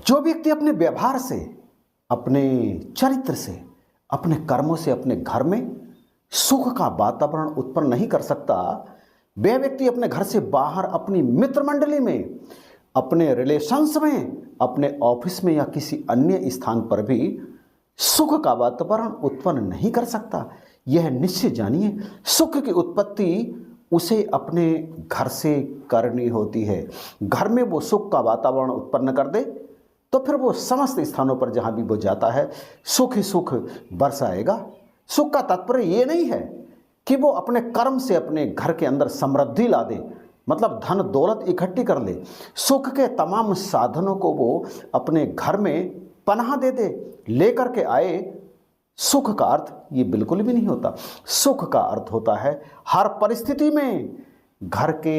जो व्यक्ति अपने व्यवहार से, अपने चरित्र से, अपने कर्मों से अपने घर में सुख का वातावरण उत्पन्न नहीं कर सकता, वह व्यक्ति अपने घर से बाहर अपनी मित्र मंडली में, अपने रिलेशंस में, अपने ऑफिस में या किसी अन्य स्थान पर भी सुख का वातावरण उत्पन्न नहीं कर सकता। यह निश्चय जानिए, सुख की उत्पत्ति उसे अपने घर से करनी होती है। घर में वो सुख का वातावरण उत्पन्न कर दे तो फिर वो समस्त स्थानों पर जहाँ भी वो जाता है सुख ही सुख बरसाएगा। सुख का तात्पर्य ये नहीं है कि वो अपने कर्म से अपने घर के अंदर समृद्धि ला दे, मतलब धन दौलत इकट्ठी कर ले। सुख के तमाम साधनों को वो अपने घर में पनाह दे दे, लेकर के आए। सुख का अर्थ ये बिल्कुल भी नहीं होता। सुख का अर्थ होता है हर परिस्थिति में घर के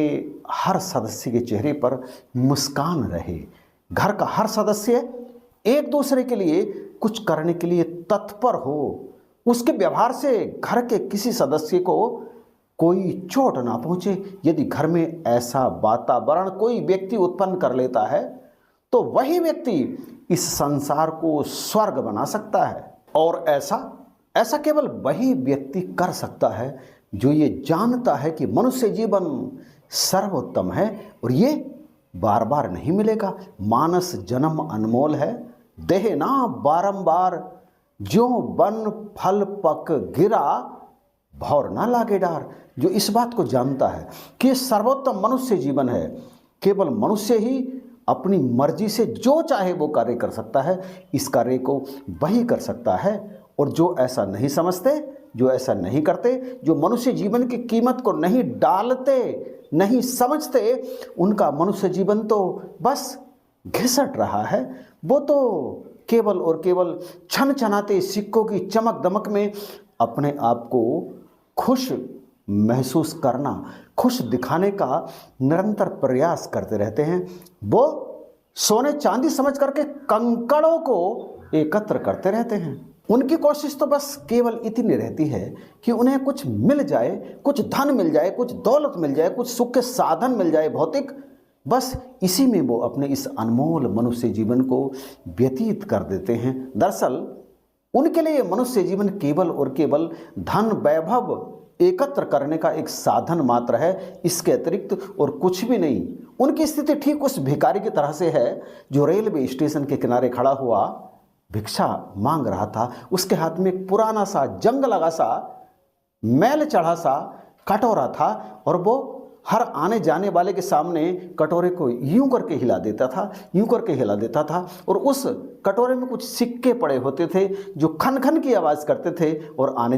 हर सदस्य के चेहरे पर मुस्कान रहे, घर का हर सदस्य एक दूसरे के लिए कुछ करने के लिए तत्पर हो, उसके व्यवहार से घर के किसी सदस्य को कोई चोट ना पहुंचे। यदि घर में ऐसा वातावरण कोई व्यक्ति उत्पन्न कर लेता है तो वही व्यक्ति इस संसार को स्वर्ग बना सकता है। और ऐसा केवल वही व्यक्ति कर सकता है जो ये जानता है कि मनुष्य जीवन सर्वोत्तम है और ये बार बार नहीं मिलेगा। मानस जन्म अनमोल है, देह ना बारंबार, ज्यों बन फल पक गिरा, भौर ना लागे डार। जो इस बात को जानता है कि सर्वोत्तम मनुष्य जीवन है, केवल मनुष्य ही अपनी मर्जी से जो चाहे वो कार्य कर सकता है, इस कार्य को वही कर सकता है। और जो ऐसा नहीं समझते, जो ऐसा नहीं करते, जो मनुष्य जीवन की कीमत को नहीं डालते, नहीं समझते, उनका मनुष्य जीवन तो बस घिसट रहा है। वो तो केवल और केवल छन छनाते सिक्कों की चमक दमक में अपने आप को खुश महसूस करना, खुश दिखाने का निरंतर प्रयास करते रहते हैं। वो सोने चांदी समझ करके कंकड़ों को एकत्र करते रहते हैं। उनकी कोशिश तो बस केवल इतनी रहती है कि उन्हें कुछ मिल जाए, कुछ धन मिल जाए, कुछ दौलत मिल जाए, कुछ सुख के साधन मिल जाए भौतिक, बस इसी में वो अपने इस अनमोल मनुष्य जीवन को व्यतीत कर देते हैं। दरअसल उनके लिए मनुष्य जीवन केवल और केवल धन वैभव एकत्र करने का एक साधन मात्र है, इसके अतिरिक्त और कुछ भी नहीं। उनकी स्थिति ठीक उस भिखारी की तरह से है जो रेलवे स्टेशन के किनारे खड़ा हुआ भिक्षा मांग रहा था। उसके हाथ में एक पुराना सा जंग लगा सा मैल चढ़ा सा कटोरा था और वो हर आने जाने वाले के सामने कटोरे को यूं करके हिला देता था, यूं करके हिला देता था। और उस कटोरे में कुछ सिक्के पड़े होते थे जो खन खन की आवाज़ करते थे और आने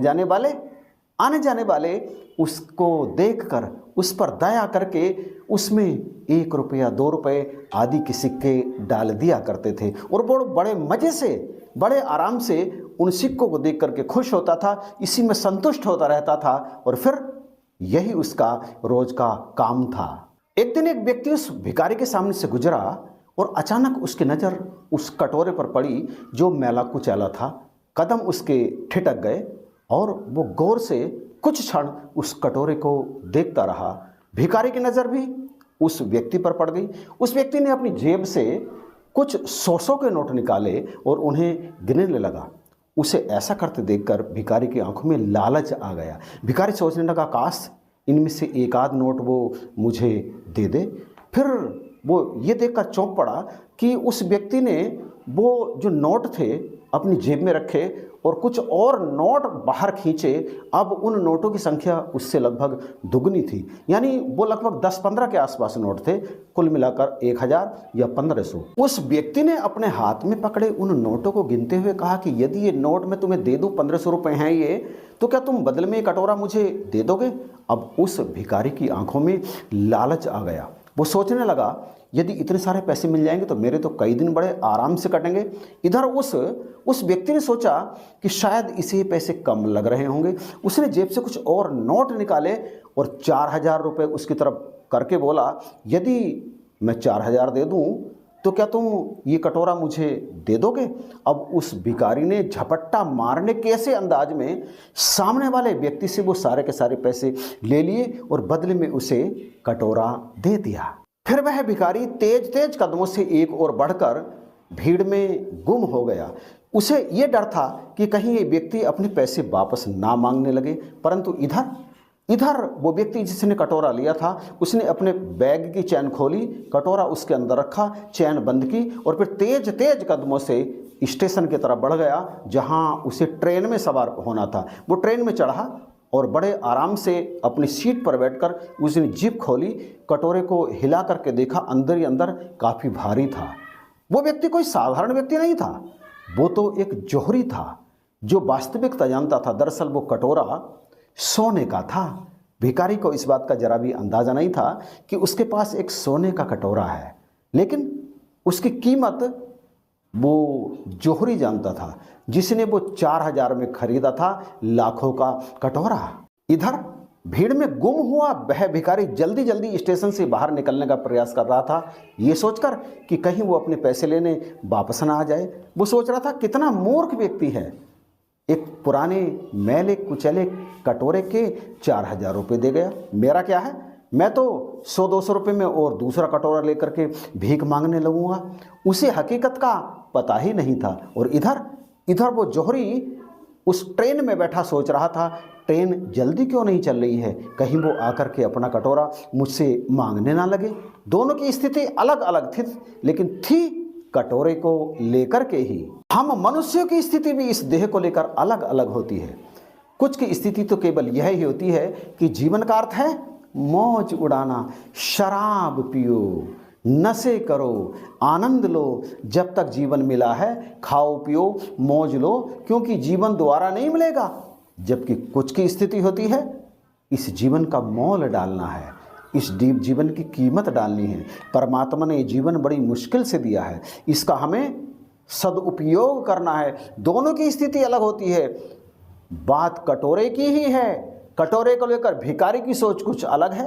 जाने वाले उसको देखकर उस पर दया करके उसमें 1 रुपया 2 रुपये आदि के सिक्के डाल दिया करते थे। और वो बड़े मज़े से, बड़े आराम से उन सिक्कों को देख करके खुश होता था, इसी में संतुष्ट होता रहता था और फिर यही उसका रोज का काम था। एक दिन एक व्यक्ति उस भिखारी के सामने से गुजरा और अचानक उसकी नज़र उस कटोरे पर पड़ी जो मैला कुचैला था। कदम उसके ठिठक गए और वो गौर से कुछ क्षण उस कटोरे को देखता रहा। भिखारी की नज़र भी उस व्यक्ति पर पड़ गई। उस व्यक्ति ने अपनी जेब से कुछ 100 के नोट निकाले और उन्हें गिनने लगा। उसे ऐसा करते देखकर भिखारी की आंखों में लालच आ गया। भिखारी सोचने लगा, काश इनमें से एक आध नोट वो मुझे दे दे। फिर वो ये देखकर चौंक पड़ा कि उस व्यक्ति ने वो जो नोट थे अपनी जेब में रखे और कुछ और नोट बाहर खींचे। अब उन नोटों की संख्या उससे लगभग दुगनी थी, यानी वो लगभग 10-15 के आसपास नोट थे, कुल मिलाकर 1000 या 1500। उस व्यक्ति ने अपने हाथ में पकड़े उन नोटों को गिनते हुए कहा कि यदि ये नोट मैं तुम्हें दे दूं, 1500 रुपये हैं ये, तो क्या तुम बदले में ये कटोरा मुझे दे दोगे? अब उस भिखारी की आंखों में लालच आ गया। वो सोचने लगा, यदि इतने सारे पैसे मिल जाएंगे तो मेरे तो कई दिन बड़े आराम से कटेंगे। इधर उस व्यक्ति ने सोचा कि शायद इसे पैसे कम लग रहे होंगे। उसने जेब से कुछ और नोट निकाले और 4000 रुपये उसकी तरफ करके बोला, यदि मैं 4000 दे दूं तो क्या तुम ये कटोरा मुझे दे दोगे? अब उस भिखारी ने झपट्टा मारने के ऐसे अंदाज में सामने वाले व्यक्ति से वो सारे के सारे पैसे ले लिए और बदले में उसे कटोरा दे दिया। फिर वह भिखारी तेज तेज कदमों से एक ओर बढ़कर भीड़ में गुम हो गया। उसे ये डर था कि कहीं ये व्यक्ति अपने पैसे वापस ना मांगने लगे, परंतु इधर वो व्यक्ति जिसने कटोरा लिया था उसने अपने बैग की चैन खोली, कटोरा उसके अंदर रखा, चैन बंद की और फिर तेज तेज कदमों से स्टेशन की तरफ बढ़ गया जहां उसे ट्रेन में सवार होना था। वो ट्रेन में चढ़ा और बड़े आराम से अपनी सीट पर बैठकर उसने जिप खोली, कटोरे को हिला करके देखा, अंदर ही अंदर काफ़ी भारी था। वो व्यक्ति कोई साधारण व्यक्ति नहीं था, वो तो एक जौहरी था जो वास्तविकता जानता था। दरअसल वो कटोरा सोने का था। भिखारी को इस बात का जरा भी अंदाज़ा नहीं था कि उसके पास एक सोने का कटोरा है, लेकिन उसकी कीमत वो जौहरी जानता था जिसने वो 4000 में खरीदा था लाखों का कटोरा। इधर भीड़ में गुम हुआ वह भिखारी जल्दी जल्दी स्टेशन से बाहर निकलने का प्रयास कर रहा था, ये सोचकर कि कहीं वो अपने पैसे लेने वापस ना आ जाए। वो सोच रहा था कितना मूर्ख व्यक्ति है, एक पुराने मैले कुचले कटोरे के 4000 रुपये दे गया। मेरा क्या है, मैं तो 100-200 रुपये में और दूसरा कटोरा लेकर के भीख मांगने लगूंगा। उसे हकीकत का पता ही नहीं था। और इधर वो जौहरी उस ट्रेन में बैठा सोच रहा था, ट्रेन जल्दी क्यों नहीं चल रही है, कहीं वो आकर के अपना कटोरा मुझसे मांगने ना लगे। दोनों की स्थिति अलग अलग थी, लेकिन थी कटोरे को लेकर के ही। हम मनुष्यों की स्थिति भी इस देह को लेकर अलग अलग होती है। कुछ की स्थिति तो केवल यह ही होती है कि जीवन का अर्थ है मौज उड़ाना, शराब पियो, नशे करो, आनंद लो, जब तक जीवन मिला है खाओ पियो मौज लो, क्योंकि जीवन दोबारा नहीं मिलेगा। जबकि कुछ की स्थिति होती है इस जीवन का मोल डालना है, इस जीवन की कीमत डालनी है। परमात्मा ने ये जीवन बड़ी मुश्किल से दिया है, इसका हमें सदुपयोग करना है। दोनों की स्थिति अलग होती है। बात कटोरे की ही है। कटोरे को लेकर भिखारी की सोच कुछ अलग है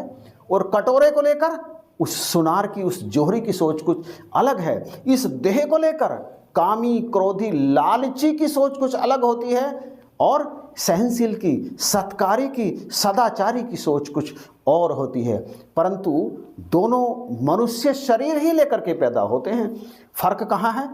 और कटोरे को लेकर उस सुनार की, उस जौहरी की सोच कुछ अलग है। इस देह को लेकर कामी, क्रोधी, लालची की सोच कुछ अलग होती है और सहनशील की, सत्कारी की, सदाचारी की सोच कुछ और होती है। परंतु दोनों मनुष्य शरीर ही लेकर के पैदा होते हैं। फर्क कहाँ है?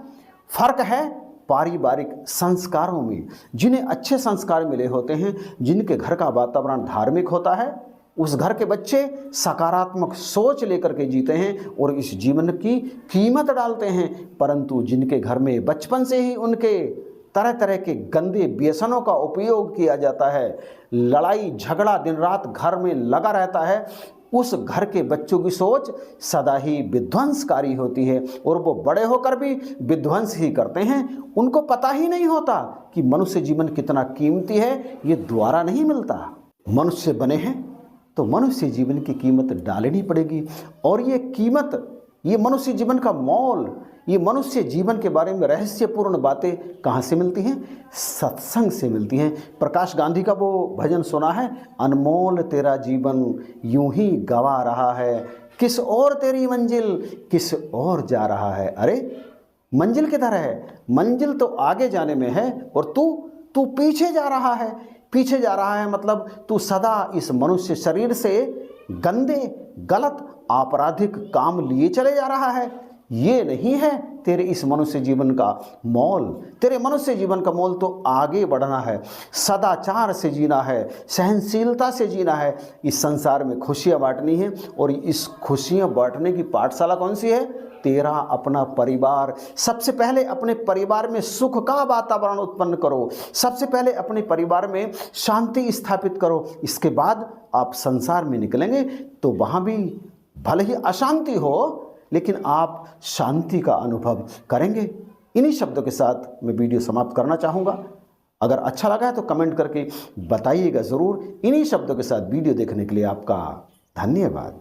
फर्क है पारिवारिक संस्कारों में। जिन्हें अच्छे संस्कार मिले होते हैं, जिनके घर का वातावरण धार्मिक होता है, उस घर के बच्चे सकारात्मक सोच लेकर के जीते हैं और इस जीवन की कीमत डालते हैं। परंतु जिनके घर में बचपन से ही उनके तरह तरह के गंदे व्यसनों का उपयोग किया जाता है, लड़ाई झगड़ा दिन रात घर में लगा रहता है, उस घर के बच्चों की सोच सदा ही विध्वंसकारी होती है और वो बड़े होकर भी विध्वंस ही करते हैं। उनको पता ही नहीं होता कि मनुष्य जीवन कितना कीमती है, ये दोबारा नहीं मिलता। मनुष्य बने हैं तो मनुष्य जीवन की कीमत डालनी पड़ेगी और ये कीमत, ये मनुष्य जीवन का मोल, ये मनुष्य जीवन के बारे में रहस्यपूर्ण बातें कहाँ से मिलती हैं? सत्संग से मिलती हैं। प्रकाश गांधी का वो भजन सुना है, अनमोल तेरा जीवन यूं ही गवा रहा है, किस और तेरी मंजिल किस और जा रहा है। अरे मंजिल किधर है? मंजिल तो आगे जाने में है और तू पीछे जा रहा है। पीछे जा रहा है मतलब तू सदा इस मनुष्य शरीर से गंदे, गलत, आपराधिक काम लिए चले जा रहा है। ये नहीं है तेरे इस मनुष्य जीवन का मोल। तेरे मनुष्य जीवन का मोल तो आगे बढ़ना है, सदाचार से जीना है, सहनशीलता से जीना है, इस संसार में खुशियाँ बांटनी है। और इस खुशियाँ बांटने की पाठशाला कौन सी है? तेरा अपना परिवार। सबसे पहले अपने परिवार में सुख का वातावरण उत्पन्न करो, सबसे पहले अपने परिवार में शांति स्थापित करो। इसके बाद आप संसार में निकलेंगे तो वहाँ भी भले ही अशांति हो, लेकिन आप शांति का अनुभव करेंगे। इन्हीं शब्दों के साथ मैं वीडियो समाप्त करना चाहूँगा। अगर अच्छा लगा है तो कमेंट करके बताइएगा ज़रूर। इन्हीं शब्दों के साथ वीडियो देखने के लिए आपका धन्यवाद।